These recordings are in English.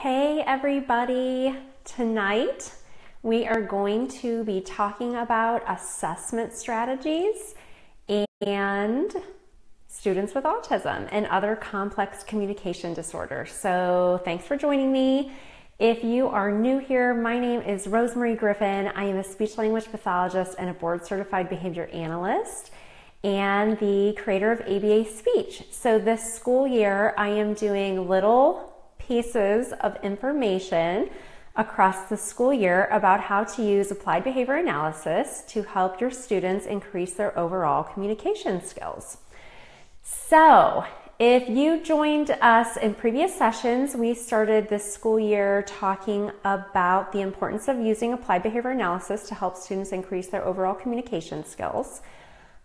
Hey everybody, tonight we are going to be talking about assessment strategies and students with autism and other complex communication disorders. So thanks for joining me. If you are new here, my name is Rosemarie Griffin. I am a speech-language pathologist and a Board Certified Behavior Analyst and the creator of ABA Speech. So this school year, I am doing little pieces of information across the school year about how to use applied behavior analysis to help your students increase their overall communication skills. So if you joined us in previous sessions, we started this school year talking about the importance of using applied behavior analysis to help students increase their overall communication skills.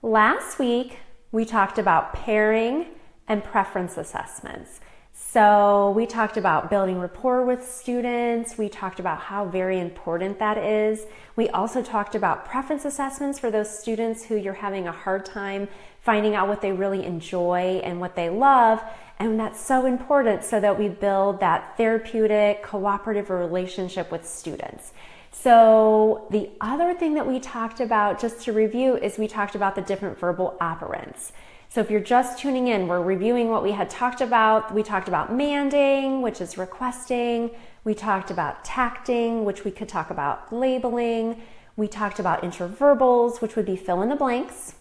Last week, we talked about pairing and preference assessments. So we talked about building rapport with students. We talked about how very important that is. We also talked about preference assessments for those students who you're having a hard time finding out what they really enjoy and what they love. And that's so important so that we build that therapeutic, cooperative relationship with students. So the other thing that we talked about, just to review, is we talked about the different verbal operants. So if you're just tuning in, we're reviewing what we had talked about. We talked about manding, which is requesting. We talked about tacting, which we could talk about labeling. We talked about interverbals, which would be fill in the blanks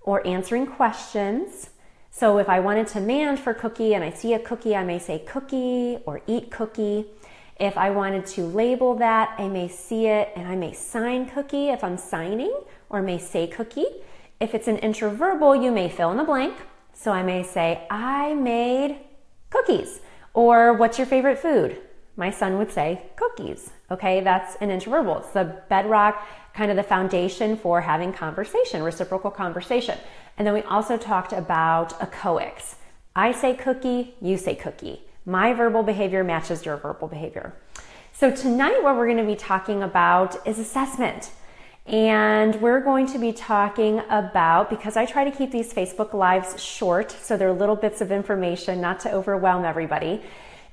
or answering questions. So if I wanted to mand for cookie and I see a cookie, I may say cookie or eat cookie. If I wanted to label that, I may see it and I may sign cookie if I'm signing, or may say cookie. If it's an interverbal, you may fill in the blank. So I may say, I made cookies. Or what's your favorite food? My son would say cookies. Okay, that's an interverbal. It's the bedrock, kind of the foundation for having conversation, reciprocal conversation. And then we also talked about echoics. I say cookie, you say cookie. My verbal behavior matches your verbal behavior. So tonight what we're going to be talking about is assessment. And we're going to be talking about, because I try to keep these Facebook Lives short, so they're little bits of information, not to overwhelm everybody,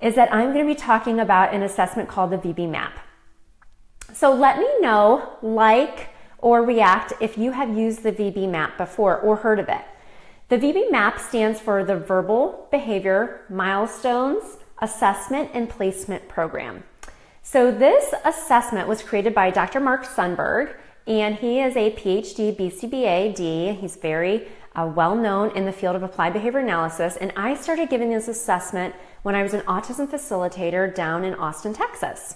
is that I'm going to be talking about an assessment called the VBMap. So let me know, like, or react if you have used the VBMap before or heard of it. The VBMap stands for the Verbal Behavior Milestones Assessment and Placement Program. So this assessment was created by Dr. Mark Sundberg, and he is a PhD BCBA D. He's very well known in the field of applied behavior analysis. And I started giving this assessment when I was an autism facilitator down in Austin, Texas.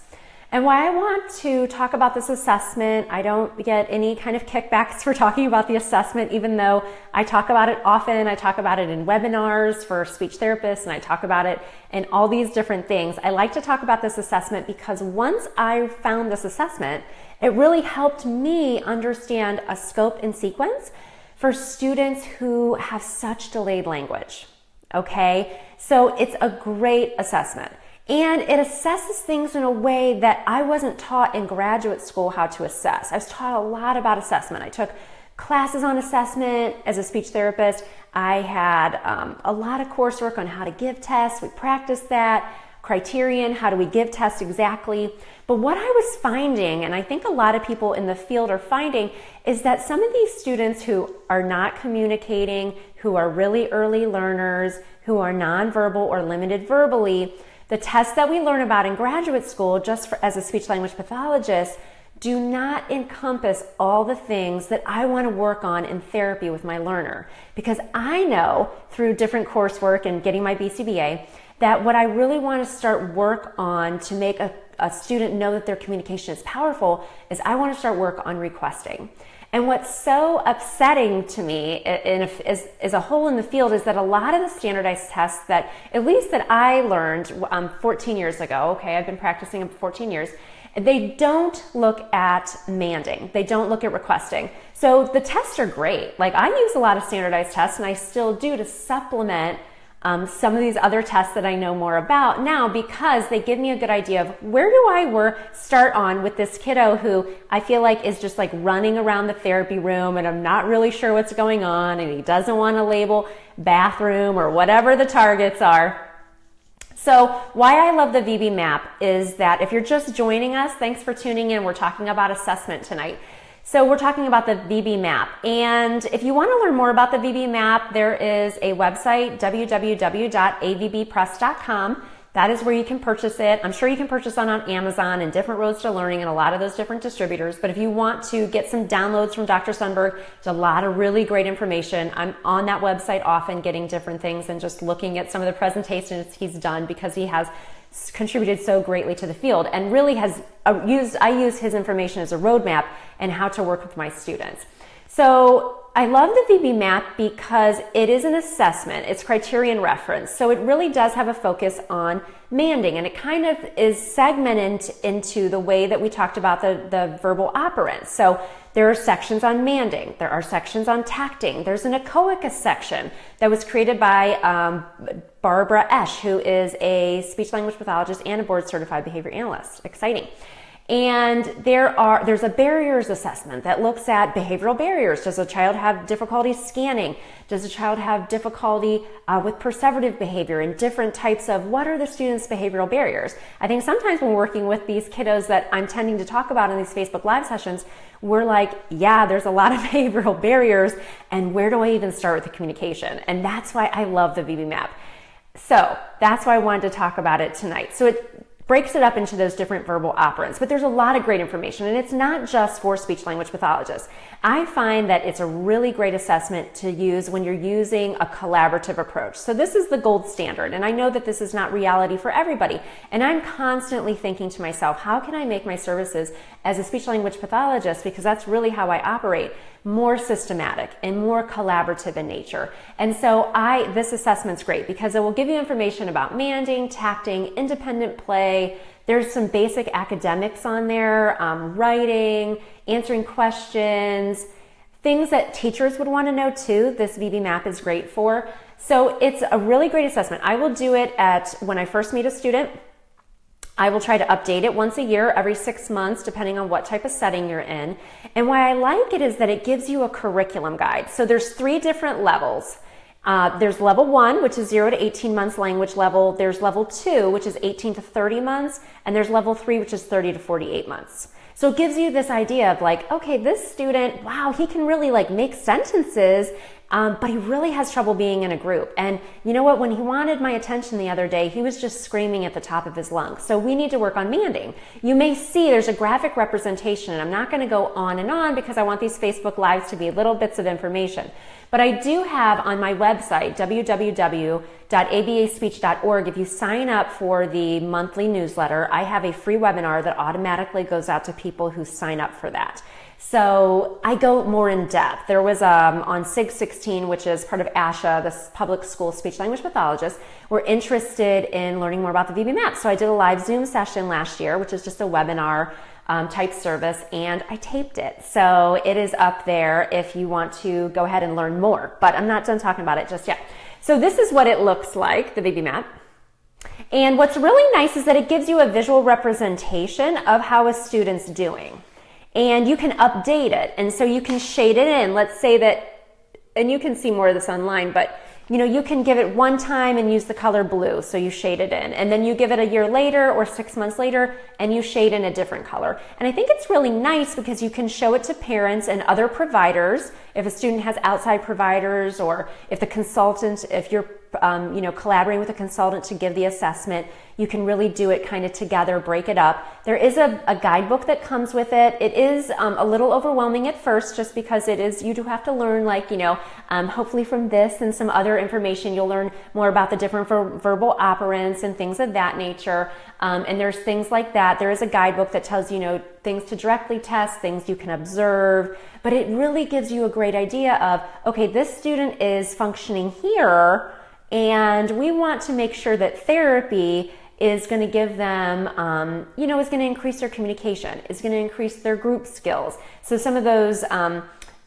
And why I want to talk about this assessment, I don't get any kind of kickbacks for talking about the assessment, even though I talk about it often. I talk about it in webinars for speech therapists, and I talk about it in all these different things. I like to talk about this assessment because once I found this assessment, it really helped me understand a scope and sequence for students who have such delayed language. Okay, so it's a great assessment. And it assesses things in a way that I wasn't taught in graduate school how to assess. I was taught a lot about assessment. I took classes on assessment as a speech therapist. I had a lot of coursework on how to give tests. We practiced that. Criterion, how do we give tests exactly? But what I was finding, and I think a lot of people in the field are finding, is that some of these students who are not communicating, who are really early learners, who are nonverbal or limited verbally, the tests that we learn about in graduate school, as a speech-language pathologist, do not encompass all the things that I want to work on in therapy with my learner. Because I know through different coursework and getting my BCBA that what I really want to start work on to make a student know that their communication is powerful is I want to start work on requesting. And what's so upsetting to me as a whole in the field is that a lot of the standardized tests that, at least that I learned 14 years ago, okay, I've been practicing for 14 years, they don't look at manding. They don't look at requesting. So the tests are great. Like I use a lot of standardized tests, and I still do, to supplement some of these other tests that I know more about now, because they give me a good idea of where do I start on with this kiddo who I feel like is just like running around the therapy room and I'm not really sure what's going on, and he doesn't want to label bathroom or whatever the targets are. So why I love the VBMap is that if you're just joining us, thanks for tuning in. We're talking about assessment tonight. So we're talking about the VBMap. And if you want to learn more about the VBMap, there is a website, www.avbpress.com. That is where you can purchase it. I'm sure you can purchase it on Amazon and Different Roads to Learning and a lot of those different distributors. But if you want to get some downloads from Dr. Sundberg, there's a lot of really great information. I'm on that website often getting different things and just looking at some of the presentations he's done because he has contributed so greatly to the field and really has I use his information as a roadmap and how to work with my students. So I love the VBMap because it is an assessment. It's criterion reference. So it really does have a focus on manding, and it kind of is segmented into the way that we talked about the verbal operants. So there are sections on manding. There are sections on tacting. There's an echoic section that was created by Barbara Esch, who is a speech-language pathologist and a Board Certified Behavior Analyst. Exciting. And there's a barriers assessment that looks at behavioral barriers. Does a child have difficulty scanning? Does a child have difficulty with perseverative behavior and different types of what are the students' behavioral barriers? I think sometimes when we're working with these kiddos that I'm tending to talk about in these Facebook Live sessions, we're like, yeah, there's a lot of behavioral barriers, and where do I even start with the communication? And that's why I love the VBMap. So that's why I wanted to talk about it tonight. So it breaks it up into those different verbal operants, but there's a lot of great information, and it's not just for speech-language pathologists. I find that it's a really great assessment to use when you're using a collaborative approach. So this is the gold standard, and I know that this is not reality for everybody, and I'm constantly thinking to myself, how can I make my services as a speech-language pathologist, because that's really how I operate, more systematic and more collaborative in nature. And so this assessment's great because it will give you information about manding, tacting, independent play. There's some basic academics on there, writing, answering questions, things that teachers would want to know too. This VBMap is great for. So it's a really great assessment. I will do it when I first meet a student. I will try to update it once a year, every 6 months, depending on what type of setting you're in. And why I like it is that it gives you a curriculum guide. So there's 3 different levels. There's level 1, which is 0 to 18 months language level. There's level 2, which is 18 to 30 months. And there's level 3, which is 30 to 48 months. So it gives you this idea of like, okay, this student, wow, he can really like make sentences, but he really has trouble being in a group. And you know what? When he wanted my attention the other day, he was just screaming at the top of his lungs. So we need to work on manding. You may see there's a graphic representation, and I'm not going to go on and on because I want these Facebook Lives to be little bits of information. But I do have on my website, www.abaspeech.org, if you sign up for the monthly newsletter, I have a free webinar that automatically goes out to people who sign up for that. So I go more in depth. There was on SIG 16, which is part of ASHA, the Public School Speech-Language Pathologists, were interested in learning more about the VBMap. So I did a live Zoom session last year, which is just a webinar type service, and I taped it. So it is up there if you want to go ahead and learn more, but I'm not done talking about it just yet. So this is what it looks like, the VBMap. And what's really nice is that it gives you a visual representation of how a student's doing. And you can update it. And so you can shade it in. Let's say that, and you can see more of this online, but you know, you can give it one time and use the color blue, so you shade it in. And then you give it a year later or 6 months later and you shade in a different color. And I think it's really nice because you can show it to parents and other providers. If a student has outside providers, or if the consultant, if you're collaborating with a consultant to give the assessment, you can really do it kind of together, break it up. There is a guidebook that comes with it. It is a little overwhelming at first, just because you do have to learn, hopefully from this and some other information, you'll learn more about the different verbal operants and things of that nature. And there's things like that. There is a guidebook that tells you, things to directly test, things you can observe, but it really gives you a great idea of, okay, this student is functioning here, and we want to make sure that therapy is going to give them, is going to increase their communication, is going to increase their group skills. So some of those,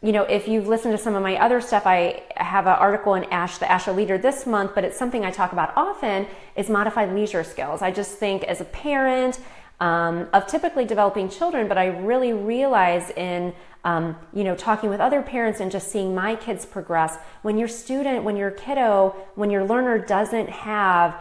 if you've listened to some of my other stuff, I have an article in the ASHA Leader this month, but it's something I talk about often, is modified leisure skills. I just think as a parent of typically developing children, but I really realize in talking with other parents and just seeing my kids progress, when your learner doesn't have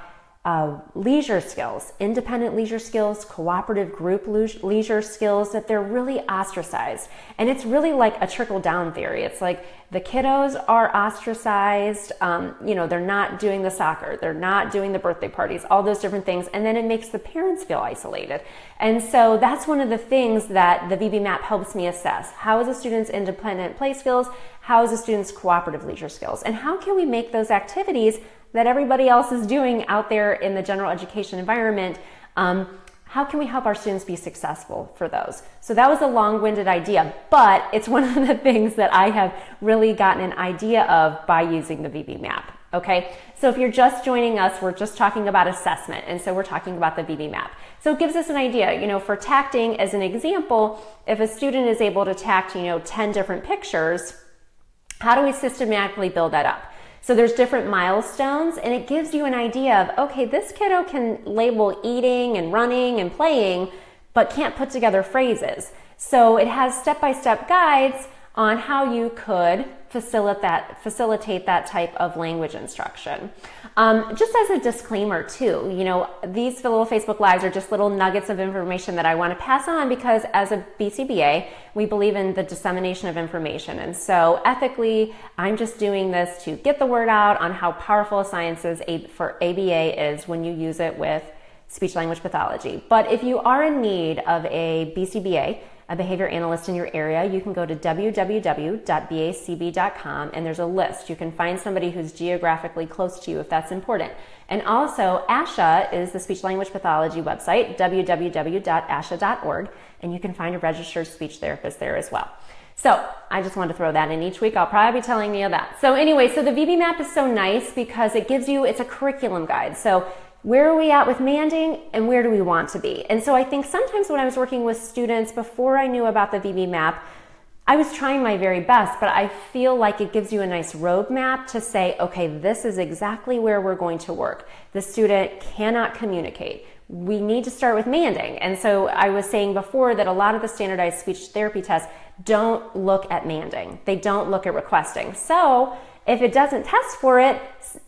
leisure skills, independent leisure skills, cooperative group leisure skills, that they're really ostracized. And it's really like a trickle-down theory. It's like the kiddos are ostracized, they're not doing the soccer, they're not doing the birthday parties, all those different things, and then it makes the parents feel isolated. And so that's one of the things that the VBMap helps me assess. How is a student's independent play skills? How is a student's cooperative leisure skills? And how can we make those activities that everybody else is doing out there in the general education environment, how can we help our students be successful for those? So that was a long-winded idea, but it's one of the things that I have really gotten an idea of by using the VBMap, okay? So if you're just joining us, we're just talking about assessment, and so we're talking about the VBMap. So it gives us an idea, for tacting as an example, if a student is able to tact, 10 different pictures, how do we systematically build that up? So there's different milestones, and it gives you an idea of, okay, this kiddo can label eating and running and playing, but can't put together phrases. So it has step-by-step guides on how you could facilitate that type of language instruction. Just as a disclaimer too, these little Facebook Lives are just little nuggets of information that I want to pass on, because as a BCBA, we believe in the dissemination of information. And so ethically, I'm just doing this to get the word out on how powerful science is for ABA is when you use it with speech-language pathology. But if you are in need of a BCBA, a behavior analyst in your area, you can go to www.bacb.com, and there's a list. You can find somebody who's geographically close to you if that's important. And also, ASHA is the speech-language pathology website, www.asha.org, and you can find a registered speech therapist there as well. So I just wanted to throw that in. Each week I'll probably be telling you that. So anyway, so the VBMap is so nice because it gives you, it's a curriculum guide. So where are we at with manding and where do we want to be? And so I think sometimes when I was working with students before I knew about the VBMap, I was trying my very best, but I feel like it gives you a nice roadmap to say, okay, this is exactly where we're going to work. The student cannot communicate. We need to start with manding. And so I was saying before that a lot of the standardized speech therapy tests don't look at manding. They don't look at requesting. So if it doesn't test for it,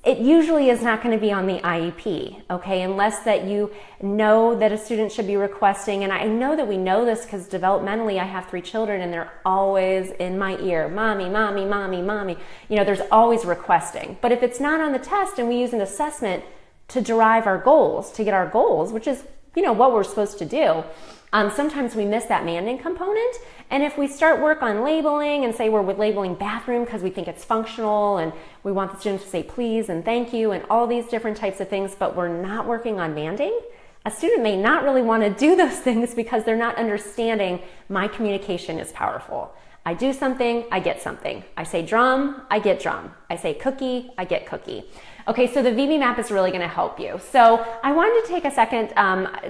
it usually is not going to be on the IEP, okay, unless that you know that a student should be requesting. And I know that we know this because developmentally I have 3 children and they're always in my ear, mommy, mommy, mommy, mommy. There's always requesting. But if it's not on the test and we use an assessment to derive our goals, to get our goals, which is, what we're supposed to do, sometimes we miss that manding component. And if we start work on labeling and say we're labeling bathroom because we think it's functional and we want the students to say please and thank you and all these different types of things, but we're not working on manding, a student may not really want to do those things because they're not understanding my communication is powerful. I do something, I get something. I say drum, I get drum. I say cookie, I get cookie. Okay, so the VBMap is really going to help you. So I wanted to take a second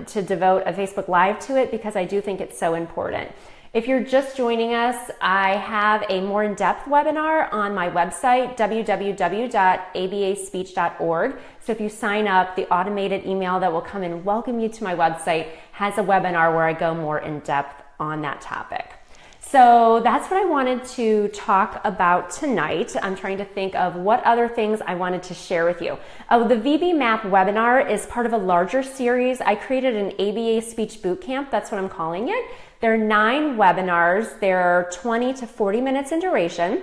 to devote a Facebook Live to it because I do think it's so important. If you're just joining us, I have a more in-depth webinar on my website, www.abaspeech.org. So if you sign up, the automated email that will come and welcome you to my website has a webinar where I go more in-depth on that topic. So that's what I wanted to talk about tonight. I'm trying to think of what other things I wanted to share with you. The VBMap webinar is part of a larger series. I created an ABA Speech Bootcamp, that's what I'm calling it. There are 9 webinars. They're 20 to 40 minutes in duration,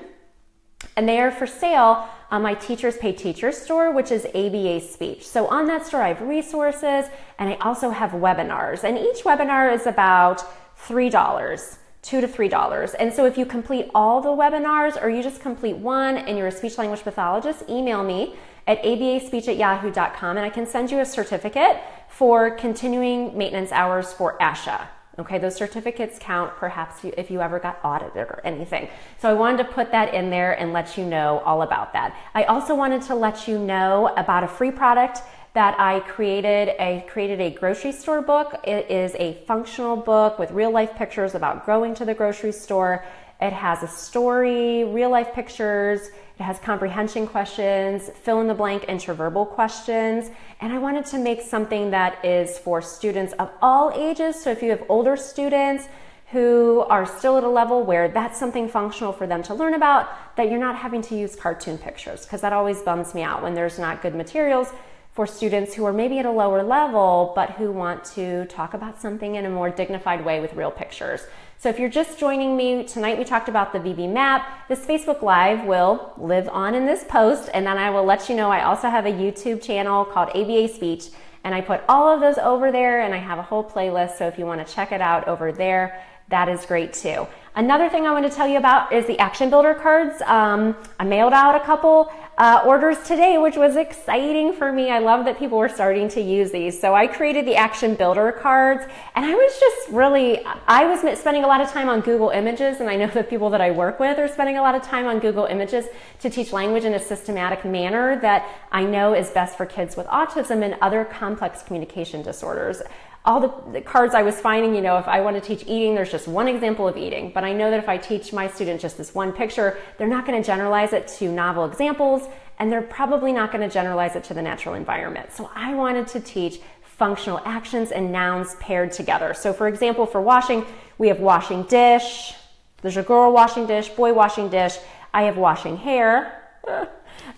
and they are for sale on my Teachers Pay Teachers store, which is ABA Speech. So on that store, I have resources, and I also have webinars, and each webinar is about $3. $2 to $3. And so if you complete all the webinars or you just complete one and you're a speech-language pathologist, email me at abaspeech@yahoo.com and I can send you a certificate for continuing maintenance hours for ASHA. Okay, those certificates count perhaps if you ever got audited or anything. So I wanted to put that in there and let you know all about that. I also wanted to let you know about a free product that I created. I created a grocery store book. It is a functional book with real life pictures about going to the grocery store. It has a story, real life pictures, it has comprehension questions, fill in the blank interverbal questions, and I wanted to make something that is for students of all ages. So if you have older students who are still at a level where that's something functional for them to learn about, that you're not having to use cartoon pictures, because that always bums me out when there's not good materials. for students who are maybe at a lower level, but who want to talk about something in a more dignified way with real pictures. So if you're just joining me, tonight we talked about the VBMap. This Facebook Live will live on in this post, and then I will let you know I also have a YouTube channel called ABA Speech, and I put all of those over there, and I have a whole playlist, so if you want to check it out over there, that is great too. Another thing I want to tell you about is the action builder cards. I mailed out a couple orders today, which was exciting for me. I love that people were starting to use these. So I created the action builder cards, and I was spending a lot of time on Google Images, and I know the people that I work with are spending a lot of time on Google Images to teach language in a systematic manner that I know is best for kids with autism and other complex communication disorders. All the cards I was finding, you know, if I want to teach eating, there's just one example of eating. But I know that if I teach my students just this one picture, they're not going to generalize it to novel examples, and they're probably not going to generalize it to the natural environment. So I wanted to teach functional actions and nouns paired together. So for example, for washing, we have washing dish. There's a girl washing dish, boy washing dish. I have washing hair,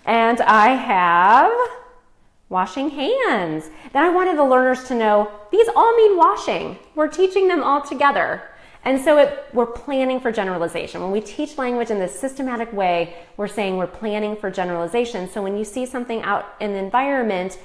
and I have washing hands. Then I wanted the learners to know these all mean washing. We're teaching them all together. And so we're planning for generalization. When we teach language in this systematic way, we're saying we're planning for generalization. So when you see something out in the environment,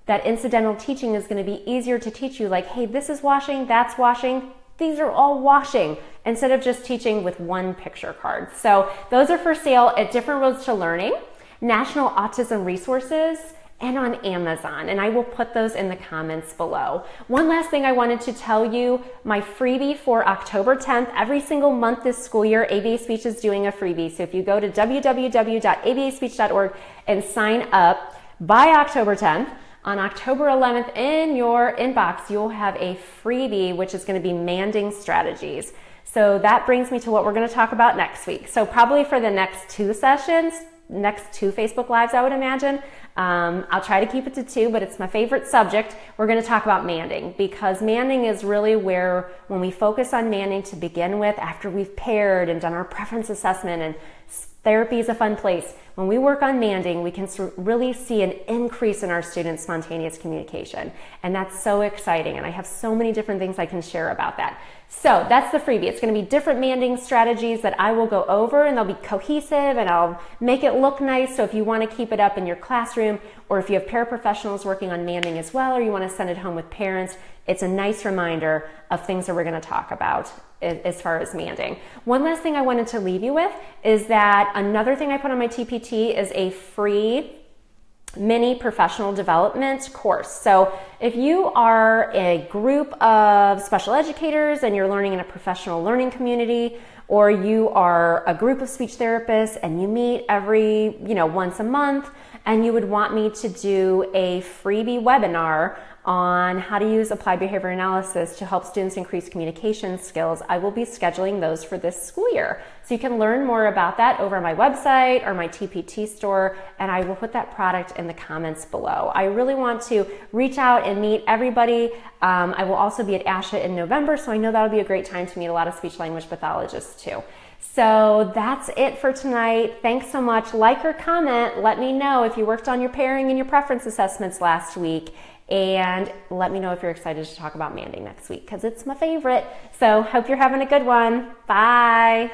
that incidental teaching is going to be easier to teach you, like, hey, this is washing, that's washing, these are all washing, instead of just teaching with one picture card. So those are for sale at Different Roads to Learning, National Autism Resources, and on Amazon, and I will put those in the comments below. One last thing I wanted to tell you, my freebie for October 10th, every single month this school year, ABA Speech is doing a freebie. So if you go to www.abaspeech.org and sign up by October 10th, on October 11th in your inbox, you'll have a freebie, which is going to be manding strategies. So that brings me to what we're going to talk about next week. So probably for the next two sessions, next two Facebook Lives, I would imagine. I'll try to keep it to two, but it's my favorite subject. We're going to talk about manding, because manding is really where, when we focus on manding to begin with, after we've paired and done our preference assessment, and therapy is a fun place, when we work on manding, we can really see an increase in our students' spontaneous communication. And that's so exciting. And I have so many different things I can share about that. So that's the freebie. It's going to be different manding strategies that I will go over, and they'll be cohesive, and I'll make it look nice. So if you want to keep it up in your classroom, or if you have paraprofessionals working on manding as well, or you want to send it home with parents, it's a nice reminder of things that we're going to talk about as far as manding. One last thing I wanted to leave you with is that another thing I put on my TPT is a free mini professional development course. So if you are a group of special educators and you're learning in a professional learning community, or you are a group of speech therapists and you meet every, once a month, and you would want me to do a freebie webinar on how to use applied behavior analysis to help students increase communication skills, I will be scheduling those for this school year. So you can learn more about that over my website or my TPT store, and I will put that product in the comments below. I really want to reach out and meet everybody. I will also be at ASHA in November, so I know that'll be a great time to meet a lot of speech-language pathologists too. So that's it for tonight. Thanks so much. Like or comment. Let me know if you worked on your pairing and your preference assessments last week. And let me know if you're excited to talk about manding next week, because it's my favorite. So hope you're having a good one. Bye.